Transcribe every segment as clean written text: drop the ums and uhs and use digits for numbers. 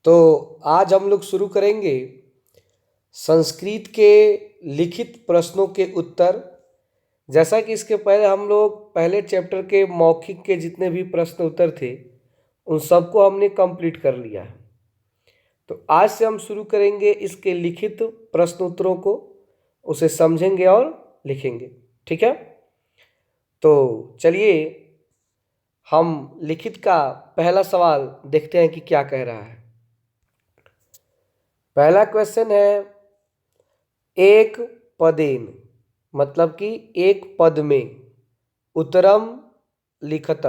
तो आज हम लोग शुरू करेंगे संस्कृत के लिखित प्रश्नों के उत्तर। जैसा कि इसके पहले हम लोग पहले चैप्टर के मौखिक के जितने भी प्रश्न उत्तर थे उन सबको हमने कंप्लीट कर लिया है। तो आज से हम शुरू करेंगे इसके लिखित प्रश्न उत्तरों को, उसे समझेंगे और लिखेंगे। ठीक है, तो चलिए हम लिखित का पहला सवाल देखते हैं कि क्या कह रहा है। पहला क्वेश्चन है एक पदेन, मतलब कि एक पद में, उत्तरम लिखत,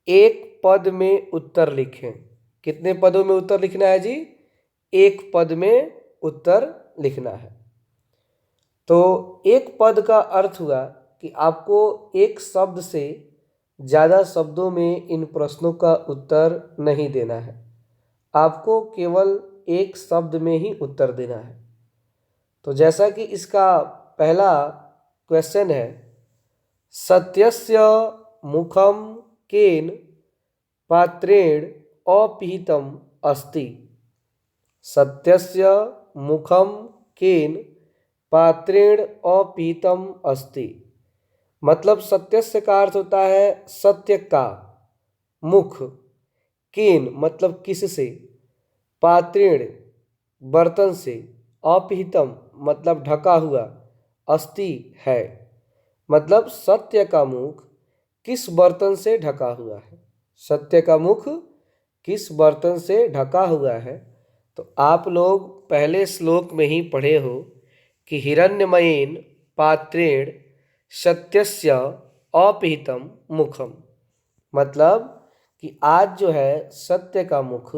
एक पद में उत्तर लिखें। कितने पदों में उत्तर लिखना है जी? एक पद में उत्तर लिखना है। तो एक पद का अर्थ हुआ कि आपको एक शब्द से ज़्यादा शब्दों में इन प्रश्नों का उत्तर नहीं देना है, आपको केवल एक शब्द में ही उत्तर देना है। तो जैसा कि इसका पहला क्वेश्चन है, सत्यस्य मुखम केन पात्रेण अपिहितम अस्ति। सत्यस्य मुखम केन पात्रेण अपिहितम अस्ति, मतलब सत्यस्य का अर्थ होता है सत्य का, मुख, केन मतलब किससे, पात्रेण बर्तन से, अपिहितम मतलब ढका हुआ, अस्ति है, मतलब सत्य का मुख किस बर्तन से ढका हुआ है। सत्य का मुख किस बर्तन से ढका हुआ है। तो आप लोग पहले श्लोक में ही पढ़े हो कि हिरण्यमयेन पात्रेण सत्यस्य अपिहितम मुखम, मतलब कि आज जो है सत्य का मुख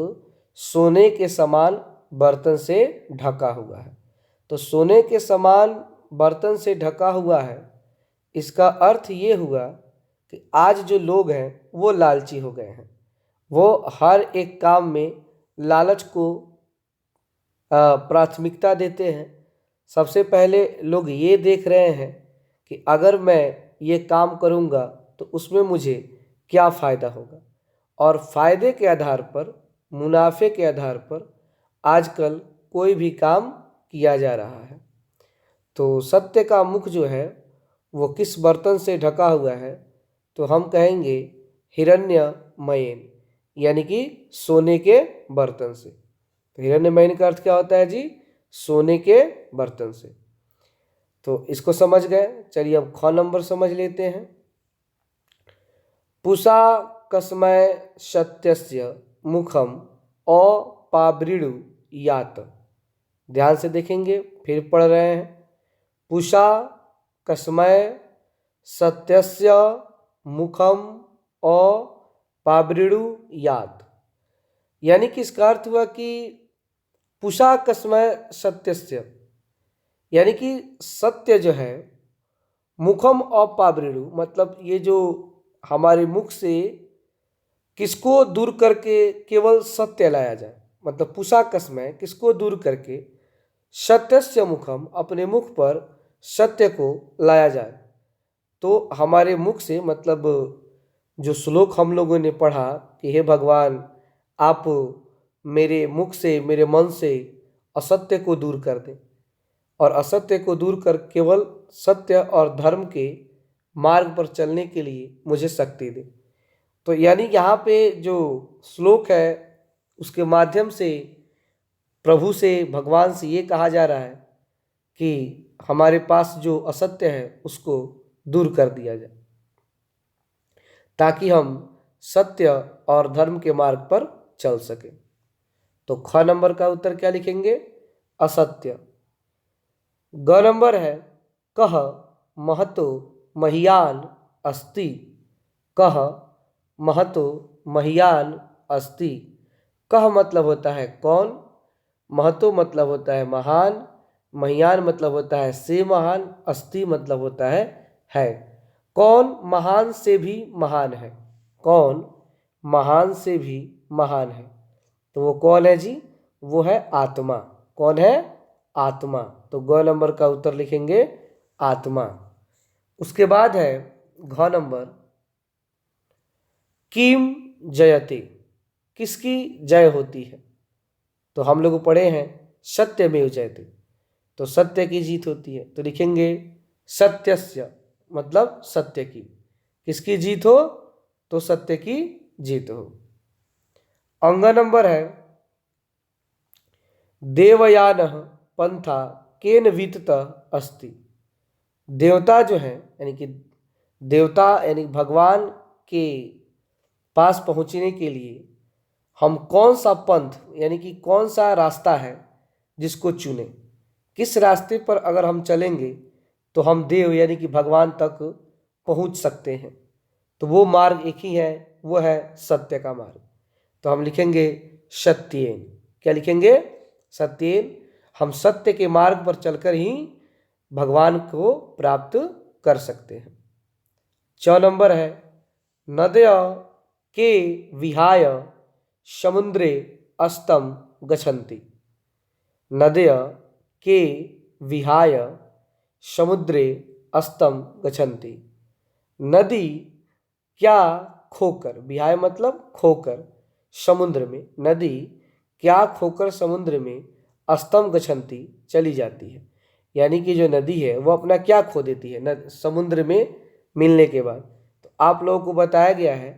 सोने के समान बर्तन से ढका हुआ है। तो सोने के समान बर्तन से ढका हुआ है, इसका अर्थ ये हुआ कि आज जो लोग हैं वो लालची हो गए हैं। वो हर एक काम में लालच को प्राथमिकता देते हैं। सबसे पहले लोग ये देख रहे हैं कि अगर मैं ये काम करूँगा तो उसमें मुझे क्या फ़ायदा होगा, और फ़ायदे के आधार पर, मुनाफे के आधार पर आजकल कोई भी काम किया जा रहा है। तो सत्य का मुख जो है वो किस बर्तन से ढका हुआ है, तो हम कहेंगे हिरण्यमयेन, यानी कि सोने के बर्तन से। तो हिरण्यमयेन का अर्थ क्या होता है जी? सोने के बर्तन से। तो इसको समझ गए। चलिए अब ख नंबर समझ लेते हैं। पुषा कस्मय सत्यस्य मुखम अपावृणु यात। ध्यान से देखेंगे, फिर पढ़ रहे हैं। पुषा कस्मय सत्यस्य मुखम अपावृणु यात, यानी कि इसका अर्थ हुआ कि पुषा कस्मय सत्यस्य, यानी कि सत्य जो है मुखम अपावृणु, मतलब ये जो हमारे मुख से किसको दूर करके केवल सत्य लाया जाए, मतलब पुषा कस्मय किसको दूर करके सत्यस्य मुखम अपने मुख पर सत्य को लाया जाए। तो हमारे मुख से, मतलब जो श्लोक हम लोगों ने पढ़ा कि हे भगवान आप मेरे मुख से, मेरे मन से असत्य को दूर कर दें और असत्य को दूर कर केवल सत्य और धर्म के मार्ग पर चलने के लिए मुझे शक्ति दे। तो यानी यहाँ पे जो श्लोक है उसके माध्यम से प्रभु से, भगवान से ये कहा जा रहा है कि हमारे पास जो असत्य है उसको दूर कर दिया जाए ताकि हम सत्य और धर्म के मार्ग पर चल सके। तो ख नंबर का उत्तर क्या लिखेंगे? असत्य। ग नंबर है कह महतो मह्यान अस्ति। कह महतो मह्यान अस्ति। कह मतलब होता है कौन, महतो मतलब होता है महान, मह्यान मतलब होता है से महान, अस्ति मतलब होता है। कौन महान से भी महान है, कौन महान से भी महान है। तो वो कौन है जी? वो है आत्मा। कौन है? आत्मा। तो ग नंबर का उत्तर लिखेंगे आत्मा। उसके बाद है घ नंबर, किम जयते, किसकी जय होती है। तो हम लोग पढ़े हैं सत्यमेव जयते, तो सत्य की जीत होती है। तो लिखेंगे सत्यस्य, मतलब सत्य की। किसकी जीत हो? तो सत्य की जीत हो। अंग नंबर है देवयान पंथा केन वितत अस्ति। देवता जो है यानी कि देवता यानी भगवान के पास पहुंचने के लिए हम कौन सा पंथ यानी कि कौन सा रास्ता है जिसको चुने, किस रास्ते पर अगर हम चलेंगे तो हम देव यानी कि भगवान तक पहुंच सकते हैं। तो वो मार्ग एक ही है, वो है सत्य का मार्ग। तो हम लिखेंगे सत्येन। क्या लिखेंगे? सत्येन। हम सत्य के मार्ग पर चलकर ही भगवान को प्राप्त कर सकते हैं। 6 नंबर है नदय के विहाय समुद्रे अस्तम गच्छन्ति। नदय के विहाय समुद्रे अस्तम गच्छन्ति। नदी क्या खोकर, विहाय मतलब खोकर, समुद्र में, नदी क्या खोकर समुद्र में अस्तम गच्छन्ति चली जाती है। यानी कि जो नदी है वो अपना क्या खो देती है समुद्र में मिलने के बाद। तो आप लोगों को बताया गया है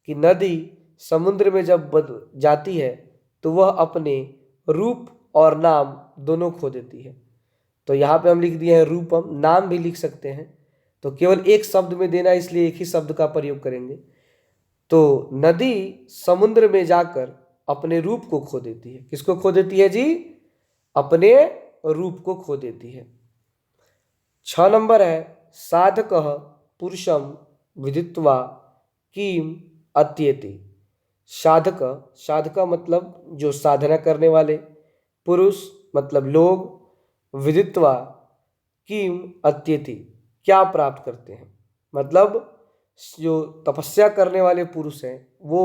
कि नदी समुद्र में जब जाती है तो वह अपने रूप और नाम दोनों खो देती है। तो यहाँ पे हम लिख दिए हैं रूपम, नाम भी लिख सकते हैं। तो केवल एक शब्द में देना, इसलिए एक ही शब्द का प्रयोग करेंगे। तो नदी समुद्र में जाकर अपने रूप को खो देती है। किसको खो देती है जी? अपने रूप को खो देती है। 6 नंबर है साधक पुरुषम विदित्वा किम अत्येति। साधक, साधक मतलब जो साधना करने वाले, पुरुष मतलब लोग, विदित्वा किम अत्येति क्या प्राप्त करते हैं। मतलब जो तपस्या करने वाले पुरुष हैं वो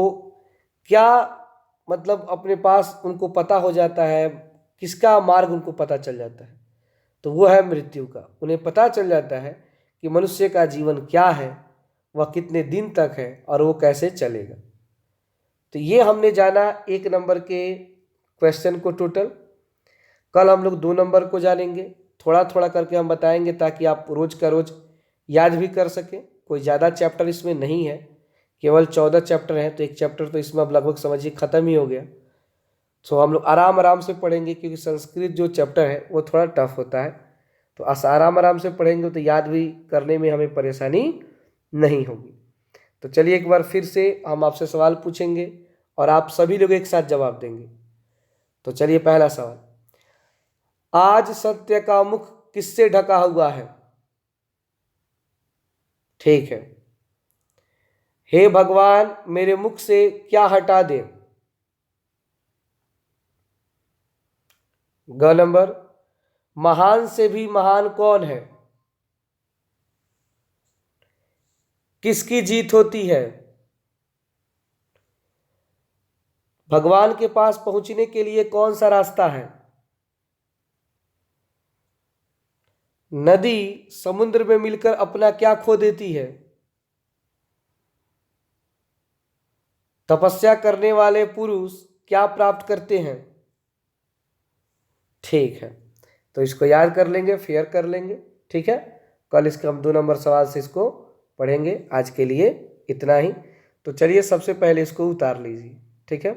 क्या, मतलब अपने पास उनको पता हो जाता है, किसका मार्ग उनको पता चल जाता है। तो वो है मृत्यु का। उन्हें पता चल जाता है कि मनुष्य का जीवन क्या है, वह कितने दिन तक है और वो कैसे चलेगा। तो ये हमने जाना 1 नंबर के क्वेश्चन को टोटल। कल हम लोग 2 नंबर को जानेंगे, थोड़ा थोड़ा करके हम बताएंगे ताकि आप रोज का रोज याद भी कर सकें। कोई ज़्यादा चैप्टर इसमें नहीं है, केवल 14 चैप्टर हैं, तो एक चैप्टर तो इसमें अब लगभग समझिए ख़त्म ही हो गया। तो हम लोग आराम आराम से पढ़ेंगे, क्योंकि संस्कृत जो चैप्टर है वो थोड़ा टफ होता है। तो आराम आराम से पढ़ेंगे तो याद भी करने में हमें परेशानी नहीं होगी। तो चलिए एक बार फिर से हम आपसे सवाल पूछेंगे और आप सभी लोग एक साथ जवाब देंगे। तो चलिए पहला सवाल, आज सत्य का मुख किससे ढका हुआ है? ठीक है। हे भगवान मेरे मुख से क्या हटा दे? ग नंबर, महान से भी महान कौन है? किसकी जीत होती है? भगवान के पास पहुंचने के लिए कौन सा रास्ता है? नदी समुद्र में मिलकर अपना क्या खो देती है? तपस्या करने वाले पुरुष क्या प्राप्त करते हैं? ठीक है, तो इसको याद कर लेंगे, फेयर कर लेंगे। ठीक है, कल इसके हम 2 नंबर सवाल से इसको पढ़ेंगे। आज के लिए इतना ही। तो चलिए सबसे पहले इसको उतार लीजिए। ठीक है।